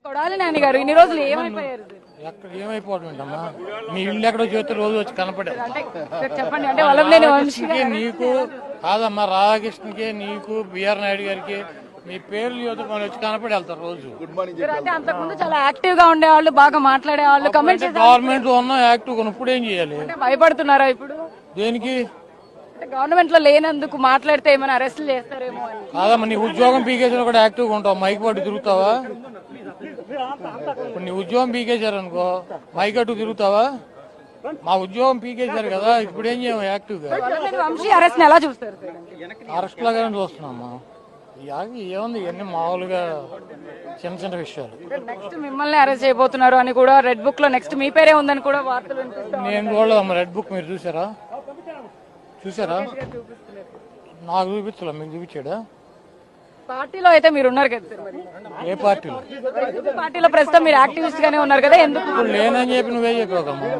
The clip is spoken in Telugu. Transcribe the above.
కొడాలి నాని గారు ఇన్ని రోజులు ఏమైపోయారు? ఎక్కడ ఏమైపోవడం ఏంటమ్మా, మీ ఇల్లు ఎక్కడో చేస్తే రోజు వచ్చి కనపడే చెప్పండి. అంటే వల్లభనేని వంశీ నీకు కాదమ్మా, రాధాకృష్ణకి నీకు బిఆర్ నాయుడు గారికి మీ పేర్లు యువతకు వచ్చి కనపడి వెళ్తారు రోజు. అంటే అంతకుముందు చాలా యాక్టివ్ గా ఉండేవాళ్ళు, బాగా మాట్లాడేవాళ్ళు, కమెంట్స్ గవర్నమెంట్ లో ఉన్న యాక్టివ్ ఇప్పుడు ఏం చేయాలి? భయపడుతున్నారా ఇప్పుడు? దేనికి? గవర్నమెంట్ లో లేనందుకు మాట్లాడితే ఏమైనా అరెస్టులు చేస్తారేమో అని. కాదమ్మా, నీ ఉద్యోగం పీకేసిన కూడా యాక్టివ్ గా ఉంటావు, మైక్ పట్టు తిరుగుతావా? ఇప్పుడు నీ ఉద్యోగం పీకేశారు అనుకో, మైక్ అట్టు తిరుగుతావా? మా ఉద్యోగం పీకేశారు కదా, ఇప్పుడు ఏం చేయము యాక్టివ్ గా. వంశీ అరెస్ట్ ఎలా చూస్తారు? అరెస్ట్ లాగానే చూస్తున్నామ్మా. ఏముంది, ఇవన్నీ మామూలుగా చిన్న చిన్న విషయాలు. నెక్స్ట్ మిమ్మల్ని అరెస్ట్ చేయబోతున్నారు అని కూడా రెడ్ బుక్ లో నెక్స్ట్ మీ పేరే ఉందని కూడా వార్తలు వినిపిస్తాయి. నేను చూడలేదమ్మా రెడ్ బుక్, మీరు చూసారా? నాకు చూపించలే, మీకు చూపించాడా? పార్టీలో అయితే మీరు ఉన్నారు కదా? ఏ పార్టీలో? పార్టీలో ప్రస్తుతం మీరు యాక్టివిస్ట్ గానే ఉన్నారు కదా, ఎందుకు లేనని చెప్పి నువ్వే చెప్పావు.